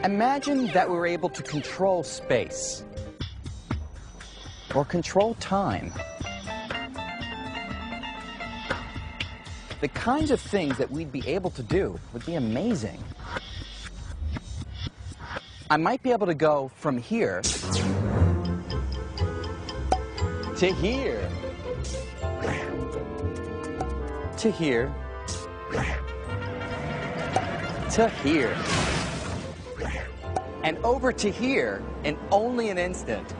Imagine that we were able to control space, or control time. The kinds of things that we'd be able to do would be amazing. I might be able to go from here to here, to here, to here, and over to here in only an instant.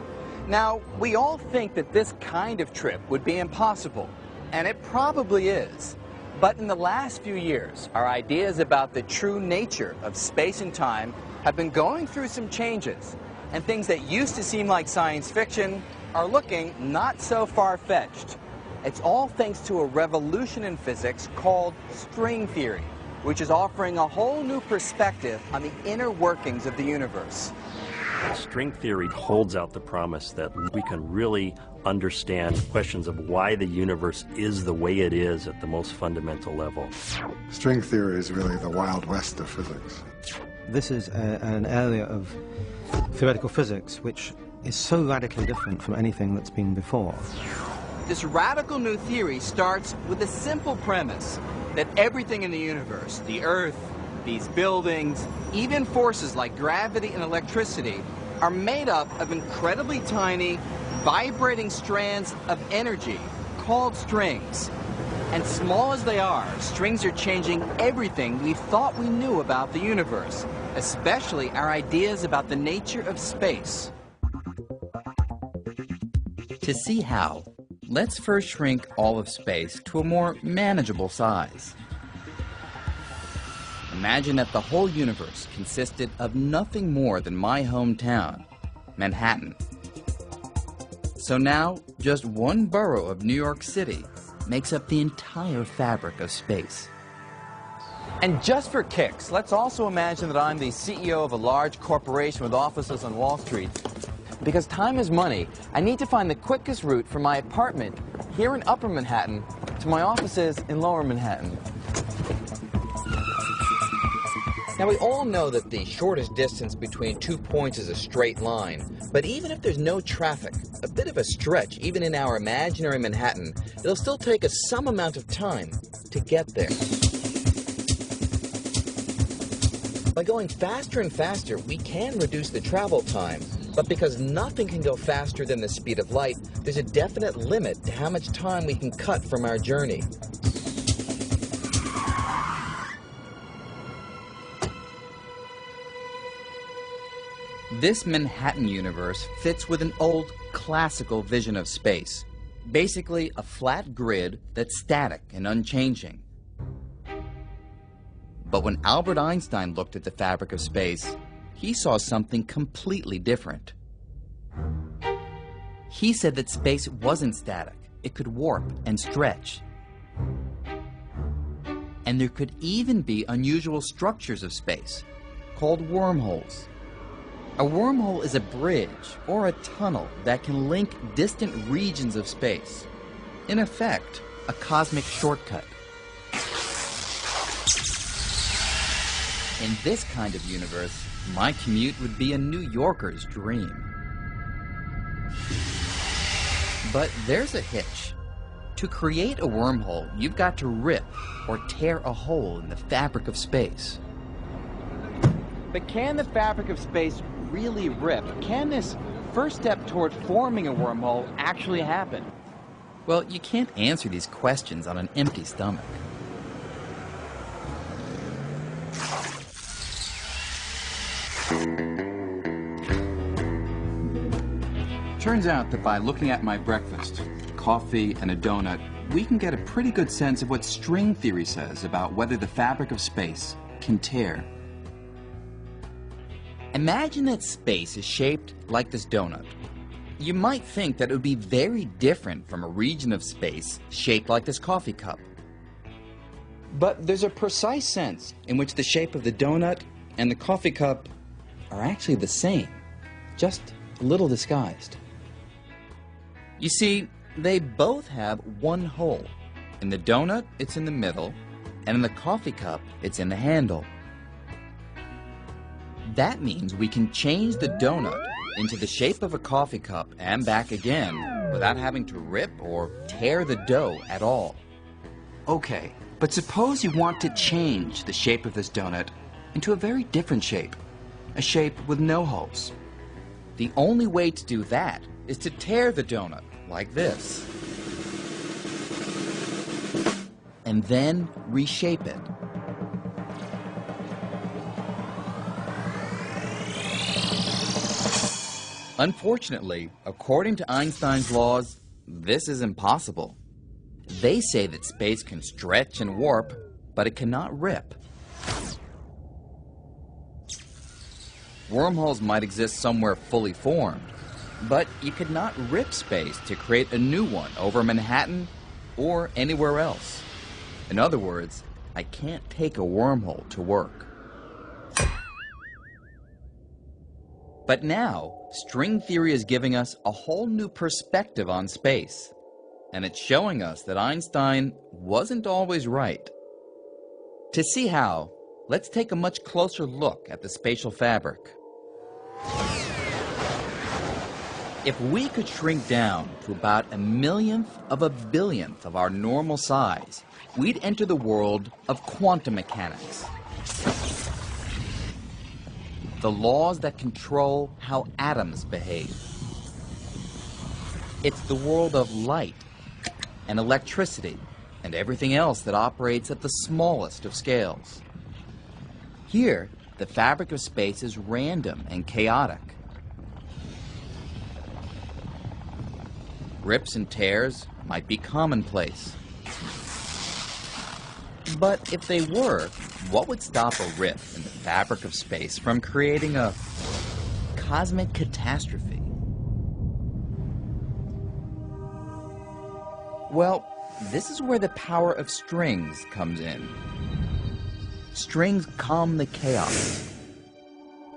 Now, we all think that this kind of trip would be impossible, and it probably is. But in the last few years, our ideas about the true nature of space and time have been going through some changes, and things that used to seem like science fiction are looking not so far-fetched. It's all thanks to a revolution in physics called string theory, which is offering a whole new perspective on the inner workings of the universe. String theory holds out the promise that we can really understand questions of why the universe is the way it is at the most fundamental level. String theory is really the Wild West of physics. This is an area of theoretical physics which is so radically different from anything that's been before. This radical new theory starts with a simple premise that everything in the universe, the Earth, these buildings, even forces like gravity and electricity, are made up of incredibly tiny, vibrating strands of energy called strings. And small as they are, strings are changing everything we thought we knew about the universe, especially our ideas about the nature of space. To see how, let's first shrink all of space to a more manageable size. Imagine that the whole universe consisted of nothing more than my hometown, Manhattan. So now, just one borough of New York City makes up the entire fabric of space. And just for kicks, let's also imagine that I'm the CEO of a large corporation with offices on Wall Street. Because time is money, I need to find the quickest route from my apartment here in Upper Manhattan to my offices in Lower Manhattan. Now, we all know that the shortest distance between 2 points is a straight line, but even if there's no traffic, a bit of a stretch, even in our imaginary Manhattan, it'll still take us some amount of time to get there. By going faster and faster, we can reduce the travel time, but because nothing can go faster than the speed of light, there's a definite limit to how much time we can cut from our journey. This Manhattan universe fits with an old classical vision of space. Basically, a flat grid that's static and unchanging. But when Albert Einstein looked at the fabric of space, he saw something completely different. He said that space wasn't static. It could warp and stretch. And there could even be unusual structures of space, called wormholes. A wormhole is a bridge or a tunnel that can link distant regions of space. In effect, a cosmic shortcut. In this kind of universe, my commute would be a New Yorker's dream. But there's a hitch. To create a wormhole, you've got to rip or tear a hole in the fabric of space. But can the fabric of space really rip? Can this first step toward forming a wormhole actually happen? Well, you can't answer these questions on an empty stomach. Turns out that by looking at my breakfast, coffee and a donut, we can get a pretty good sense of what string theory says about whether the fabric of space can tear. Imagine that space is shaped like this donut. You might think that it would be very different from a region of space shaped like this coffee cup. But there's a precise sense in which the shape of the donut and the coffee cup are actually the same, just a little disguised. You see, they both have one hole. In the donut, it's in the middle, and in the coffee cup, it's in the handle. That means we can change the donut into the shape of a coffee cup and back again without having to rip or tear the dough at all. Okay, but suppose you want to change the shape of this donut into a very different shape, a shape with no holes. The only way to do that is to tear the donut like this, and then reshape it. Unfortunately, according to Einstein's laws, this is impossible. They say that space can stretch and warp, but it cannot rip. Wormholes might exist somewhere fully formed, but you could not rip space to create a new one over Manhattan or anywhere else. In other words, I can't take a wormhole to work. But now, string theory is giving us a whole new perspective on space, and it's showing us that Einstein wasn't always right. To see how, let's take a much closer look at the spatial fabric. If we could shrink down to about 1/millionth of a billionth of our normal size, we'd enter the world of quantum mechanics. The laws that control how atoms behave. It's the world of light and electricity and everything else that operates at the smallest of scales. Here, the fabric of space is random and chaotic. Rips and tears might be commonplace. But if they were, what would stop a rip in the fabric of space from creating a cosmic catastrophe? Well, this is where the power of strings comes in. Strings calm the chaos.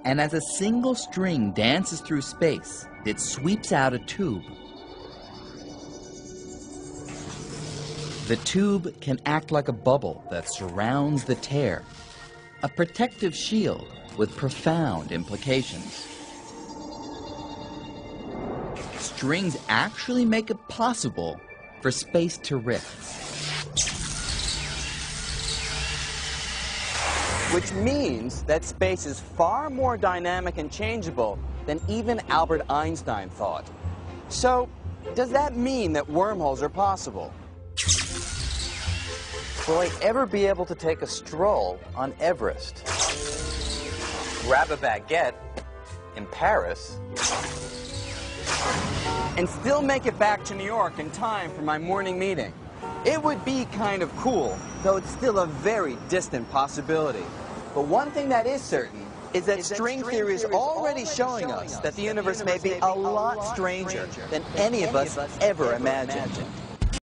And as a single string dances through space, it sweeps out a tube. The tube can act like a bubble that surrounds the tear, a protective shield with profound implications. Strings actually make it possible for space to rip. Which means that space is far more dynamic and changeable than even Albert Einstein thought. So, does that mean that wormholes are possible? Will I ever be able to take a stroll on Everest? Grab a baguette in Paris? And still make it back to New York in time for my morning meeting? It would be kind of cool, though it's still a very distant possibility. But one thing that is certain is that string theory is already showing us that the universe may be a lot stranger than any of us ever imagined.